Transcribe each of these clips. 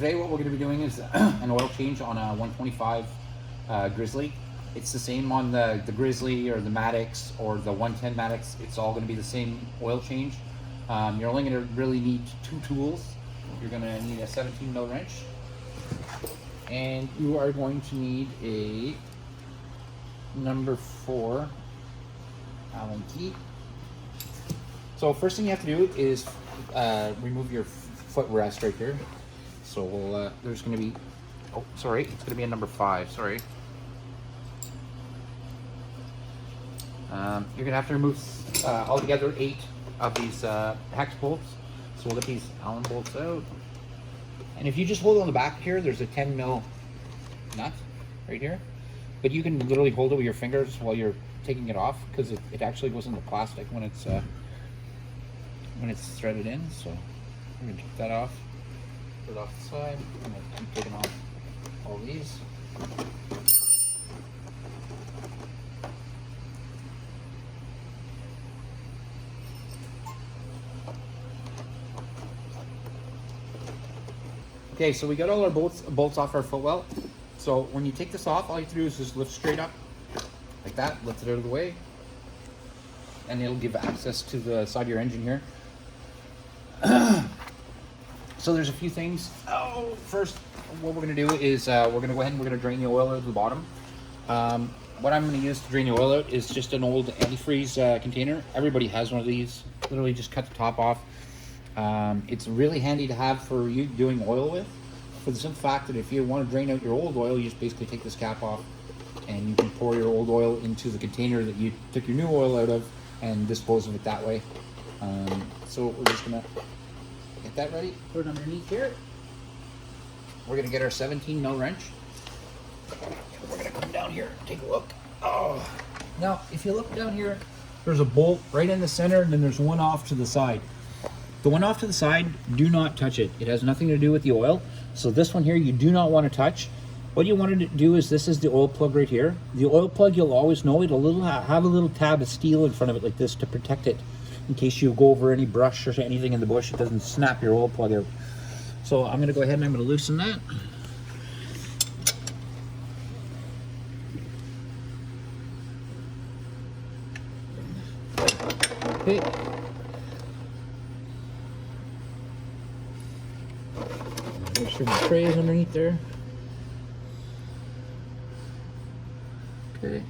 today what we're going to be doing is an oil change on a 125 Grizzly. It's the same on the Grizzly or the Maddox or the 110 Maddox. It's all going to be the same oil change. You're only going to really need two tools. You're going to need a 17 mil wrench, and you are going to need a number 4 Allen key. So first thing you have to do is remove your footrest right here. So we'll, there's going to be, oh sorry, it's going to be a number 5, sorry. You're going to have to remove altogether 8 of these hex bolts. So we'll get these Allen bolts out. And if you just hold on the back here, there's a 10 mil nut right here. But you can literally hold it with your fingers while you're taking it off, because it actually goes in the plastic when it's threaded in. So we're going to take that off, put it off the side. I'm going to keep taking off all these. Okay, so we got all our bolts off our footwell. So when you take this off, all you have to do is just lift straight up, like that, lift it out of the way, and it'll give access to the side of your engine here. So there's a few things. Oh, first, what we're gonna do is we're gonna go ahead and we're gonna drain the oil out of the bottom. What I'm gonna use to drain the oil out is just an old antifreeze container. Everybody has one of these. Literally just cut the top off. It's really handy to have for you doing oil with, for the simple fact that if you want to drain out your old oil, you just basically take this cap off and you can pour your old oil into the container that you took your new oil out of and dispose of it that way. So we're just gonna get that ready, put it underneath here. We're gonna get our 17 mil wrench. We're gonna come down here and take a look. Oh, now if you look down here, there's a bolt right in the center, and then there's one off to the side. The one off to the side, do not touch it. It has nothing to do with the oil. So this one here, you do not want to touch. What you want to do is, this is the oil plug right here. The oil plug, you'll always know, it'll have a little tab of steel in front of it like this to protect it. In case you go over any brush or anything in the bush, it doesn't snap your oil plug out. So I'm going to go ahead and I'm going to loosen that. Okay. Make sure the tray is underneath there. Okay.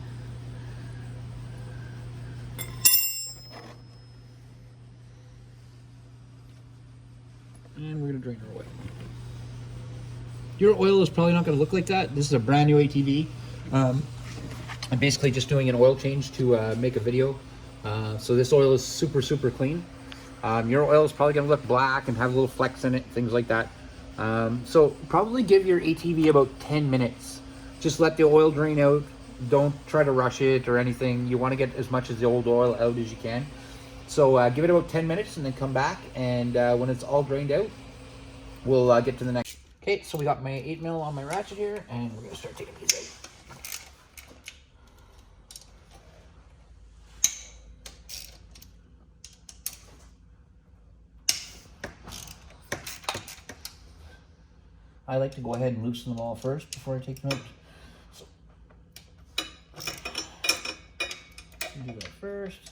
And we're going to drain our oil. Your oil is probably not going to look like that. This is a brand new ATV. I'm basically just doing an oil change to make a video. So this oil is super, super clean. Your oil is probably going to look black and have little flecks in it, things like that. So probably give your ATV about 10 minutes. Just let the oil drain out. Don't try to rush it or anything. You want to get as much of the old oil out as you can. So give it about 10 minutes and then come back, and when it's all drained out, we'll get to the next. Okay, so we got my 8 mil on my ratchet here, and we're going to start taking these out. I like to go ahead and loosen them all first before I take them out. So do that first.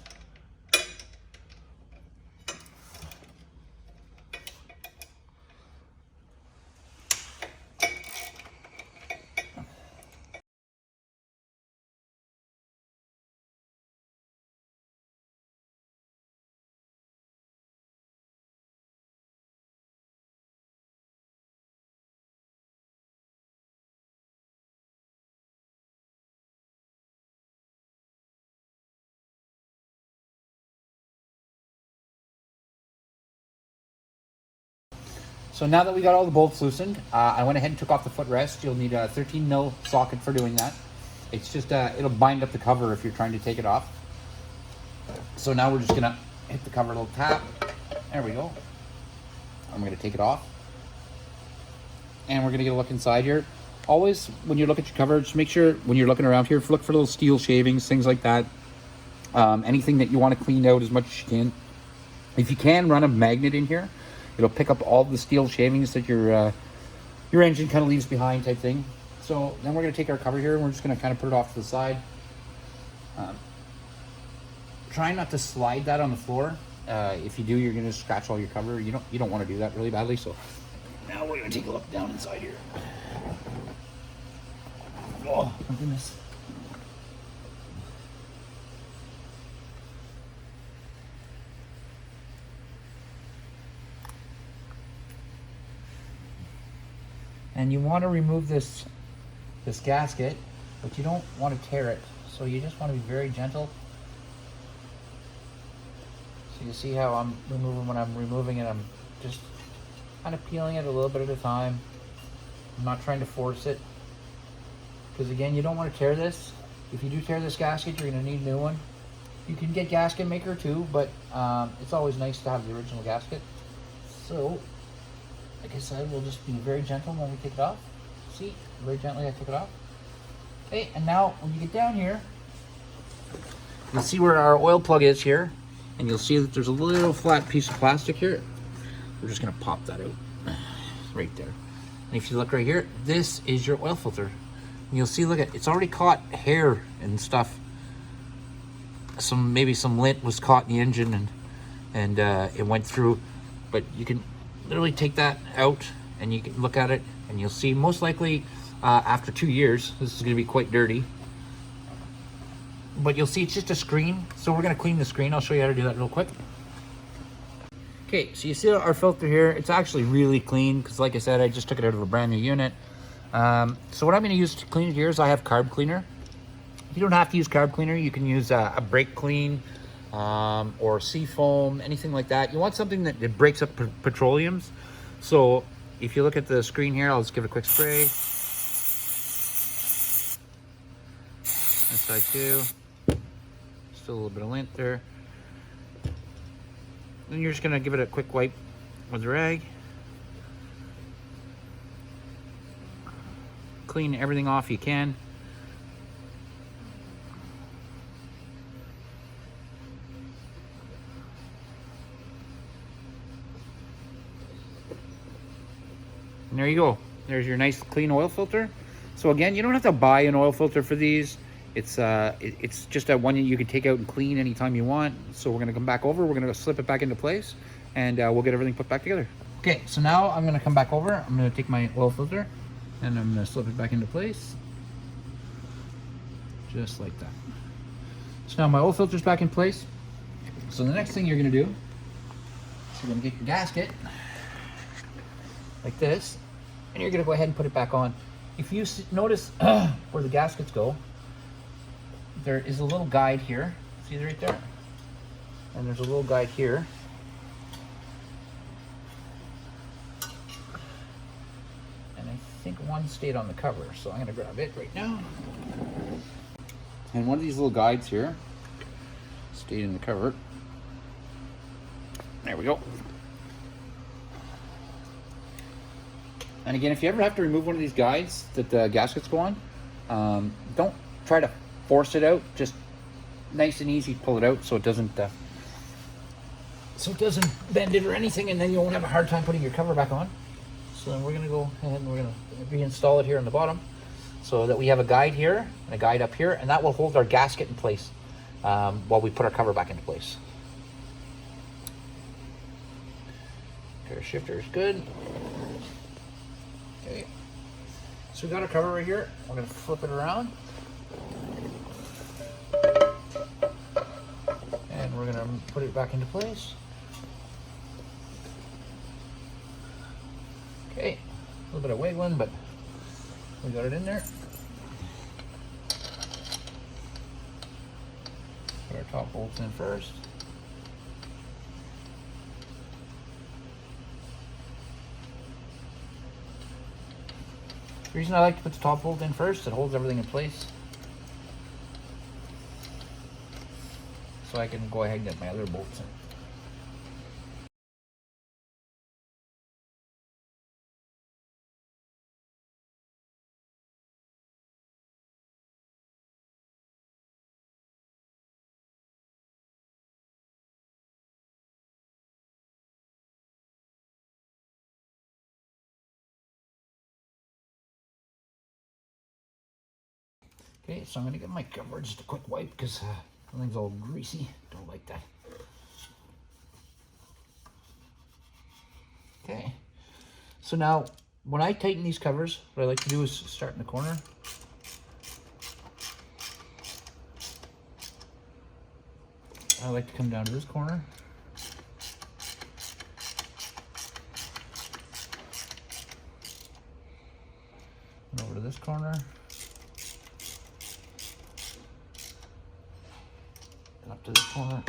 So now that we got all the bolts loosened, I went ahead and took off the footrest. You'll need a 13 mil socket for doing that. It's just, it'll bind up the cover if you're trying to take it off. So now we're just gonna hit the cover, a little tap. There we go. I'm gonna take it off. And we're gonna get a look inside here. Always, when you look at your cover, just make sure when you're looking around here, look for little steel shavings, things like that. Anything that you want to clean out as much as you can. If you can, run a magnet in here. It'll pick up all the steel shavings that you're your engine kind of leaves behind type thing. So then we're going to take our cover here and we're just going to kind of put it off to the side. Try not to slide that on the floor. If you do, you're going to scratch all your cover. You don't want to do that really badly. So now we're going to take a look down inside here. Oh my goodness. And you want to remove this gasket, but you don't want to tear it. So you just want to be very gentle. So you see how I'm removing, when I'm removing it, I'm just kind of peeling it a little bit at a time. I'm not trying to force it. Because again, you don't want to tear this. If you do tear this gasket, you're going to need a new one. You can get gasket maker too, but it's always nice to have the original gasket. So, like I said, we'll just be very gentle when we take it off. See, very gently I took it off. Okay, and now when you get down here, you'll see where our oil plug is here, and you'll see that there's a little flat piece of plastic here. We're just gonna pop that out right there. And if you look right here, this is your oil filter. And you'll see, look at, it's already caught hair and stuff. Maybe some lint was caught in the engine and it went through, but you can literally take that out and you can look at it and you'll see most likely after 2 years, this is gonna be quite dirty. But you'll see it's just a screen. So we're gonna clean the screen. I'll show you how to do that real quick. Okay, so you see our filter here. It's actually really clean because like I said, I just took it out of a brand new unit. So what I'm gonna use to clean it here is I have carb cleaner. You don't have to use carb cleaner. You can use a brake clean or sea foam, anything like that. You want something that breaks up petroleums. So if you look at the screen here, I'll just give it a quick spray. This side too. Still a little bit of lint there. Then you're just gonna give it a quick wipe with a rag. Clean everything off you can. And there you go. There's your nice clean oil filter. So again, you don't have to buy an oil filter for these. It's just a one you can take out and clean anytime you want. So we're gonna come back over, we're gonna slip it back into place, and we'll get everything put back together. Okay, so now I'm gonna come back over. I'm gonna take my oil filter and I'm gonna slip it back into place. Just like that. So now my oil filter's back in place. So the next thing you're gonna do is you're gonna get your gasket like this, and you're gonna go ahead and put it back on. If you notice where the gaskets go, there is a little guide here. See right there? And there's a little guide here. And I think one stayed on the cover, so I'm gonna grab it right now. And one of these little guides here stayed in the cover. There we go. And again, if you ever have to remove one of these guides that the gaskets go on, don't try to force it out. Just nice and easy, pull it out so it doesn't bend it or anything, and then you won't have a hard time putting your cover back on. So then we're gonna go ahead and we're gonna reinstall it here on the bottom, so that we have a guide here and a guide up here, and that will hold our gasket in place while we put our cover back into place. Okay, our shifter is good. Okay, so we got our cover right here. We're gonna flip it around. And we're gonna put it back into place. Okay, a little bit of wiggling, but we got it in there. Put our top bolts in first. The reason I like to put the top bolt in first, it holds everything in place. So I can go ahead and get my other bolts in. Okay, so I'm gonna get my cover, just a quick wipe because the thing's all greasy. Don't like that. Okay, so now when I tighten these covers, what I like to do is start in the corner. I like to come down to this corner. And over to this corner. And up to this corner.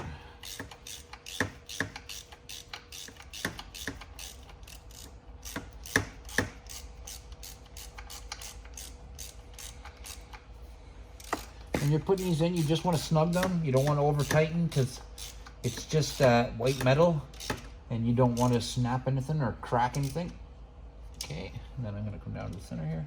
When you're putting these in, you just want to snug them. You don't want to over tighten because it's just white metal and you don't want to snap anything or crack anything. Okay, and then I'm going to come down to the center here.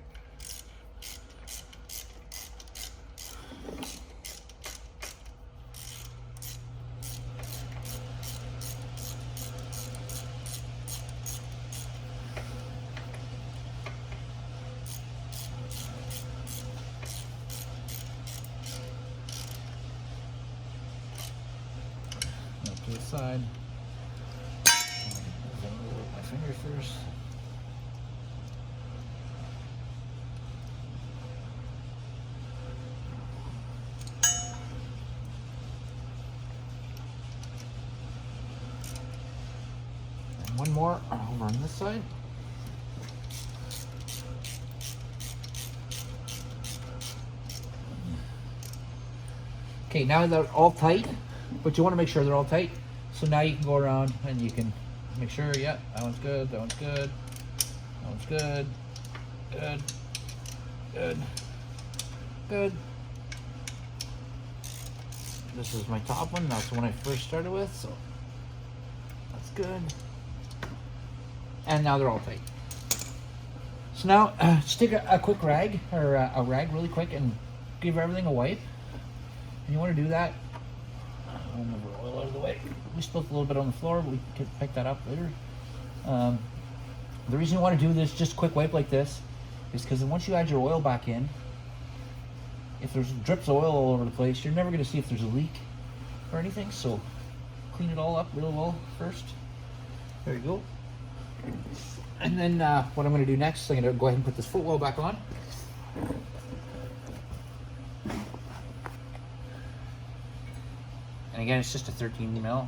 To the side. My fingers first. And one more over on this side. Okay, now they're all tight, but you want to make sure they're all tight. So now you can go around and you can make sure, yeah, that one's good, that one's good, that one's good, good, good, good. This is my top one, that's the one I first started with, so that's good. And now they're all tight. So now, just take a quick rag, or a rag really quick, and give everything a wipe. And you want to do that. I'll move the oil out of the way. We spilled a little bit on the floor, but we can pick that up later. The reason you want to do this, just quick wipe like this, is because once you add your oil back in, if there's drips of oil all over the place, you're never going to see if there's a leak or anything. So clean it all up real well first. There you go. And then what I'm going to do next, I'm going to go ahead and put this footwell back on. And again, it's just a 13 mil.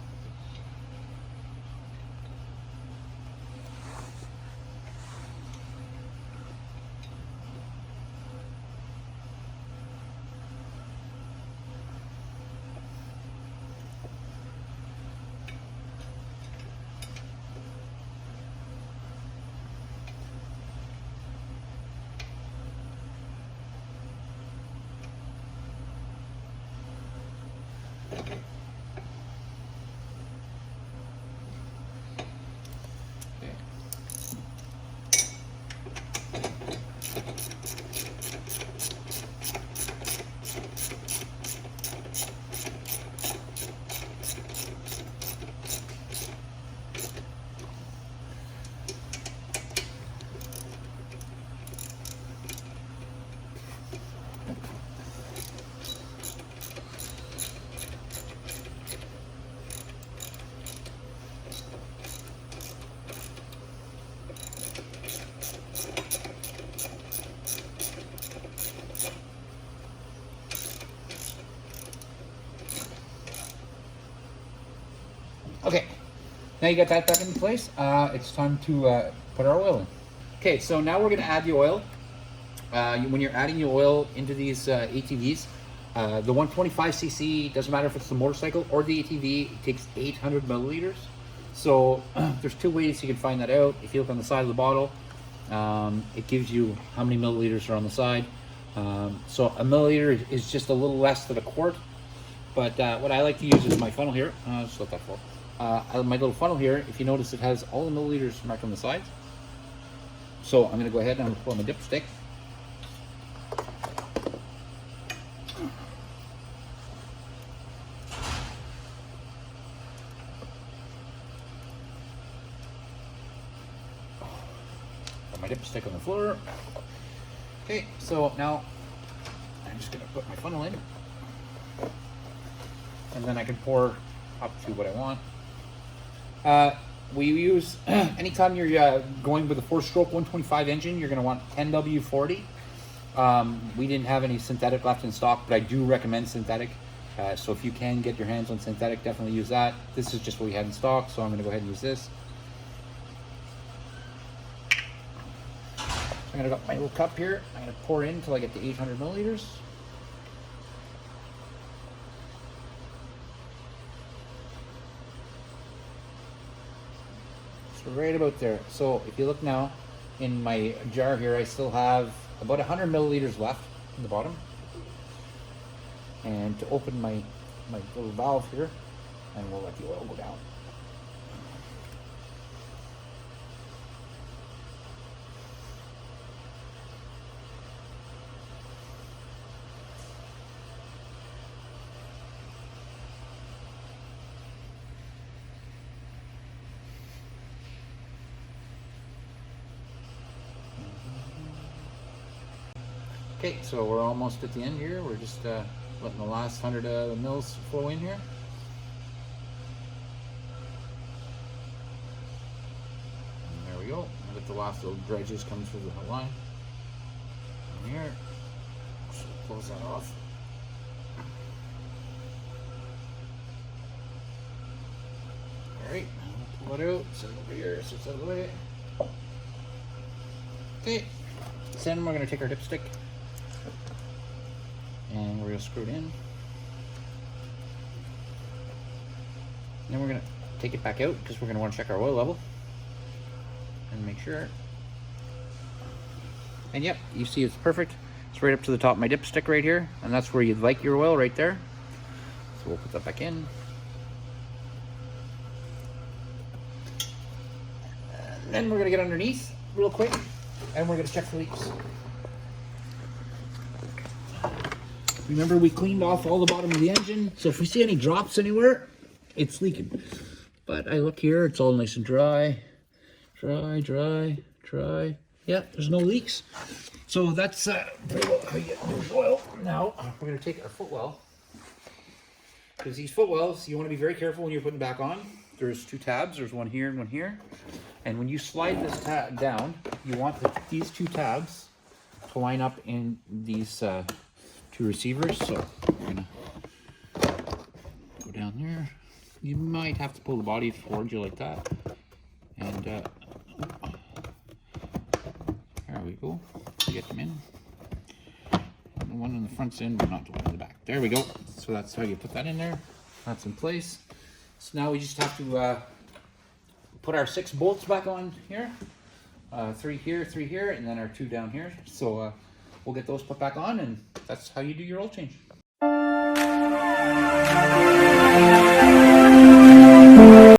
Okay, now you got that back into place. It's time to put our oil in. Okay, so now we're going to add the oil. When you're adding the oil into these ATVs, the 125cc, doesn't matter if it's the motorcycle or the ATV, it takes 800 milliliters. So there's two ways you can find that out. If you look on the side of the bottle, it gives you how many milliliters are on the side. So a milliliter is just a little less than a quart. But what I like to use is my funnel here. Just let that fall. My little funnel here, if you notice, it has all the milliliters marked on the sides. So I'm going to go ahead and I'm going to pull on my dipstick. Put my dipstick on the floor. Okay, so now I'm just gonna put my funnel in, and then I can pour up to what I want. We use, anytime you're going with a 4-stroke 125 engine, you're gonna want 10W40. We didn't have any synthetic left in stock, but I do recommend synthetic. So if you can get your hands on synthetic, definitely use that. This is just what we had in stock, so I'm gonna go ahead and use this. I'm gonna got my little cup here. I'm gonna pour in until I get to 800 milliliters. So right about there. So if you look now in my jar here, I still have about 100 milliliters left in the bottom. And to open my little valve here, and we'll let the oil go down. Okay, so we're almost at the end here. We're just letting the last 100 mils flow in here. And there we go. And let the last little dredges come through the line. And here, so close that off. All right, pull it out. Set it over here. So it's out of the way. Okay. Then we're going to take our dipstick. And we're going to screw it in. And then we're going to take it back out because we're going to want to check our oil level and make sure. And yep, you see it's perfect. It's right up to the top of my dipstick right here, and that's where you'd like your oil, right there. So we'll put that back in. And then we're going to get underneath real quick, and we're going to check for leaks. Remember, we cleaned off all the bottom of the engine, so if we see any drops anywhere, it's leaking. But I look here, it's all nice and dry. Dry, dry, dry. Yeah, there's no leaks. So that's pretty well how you get new oil. Now, we're going to take our footwell. Because these footwells, you want to be very careful when you're putting back on. There's 2 tabs, there's one here and one here. And when you slide this tab down, you want these 2 tabs to line up in these 2 receivers. So we're gonna go down there. You might have to pull the body towards you like that. And there we go. Get them in. And the one in the front's in, but not the one in the back. There we go. So that's how you put that in there. That's in place. So now we just have to put our 6 bolts back on here. 3 here, 3 here, and then our 2 down here. So we'll get those put back on, and that's how you do your oil change.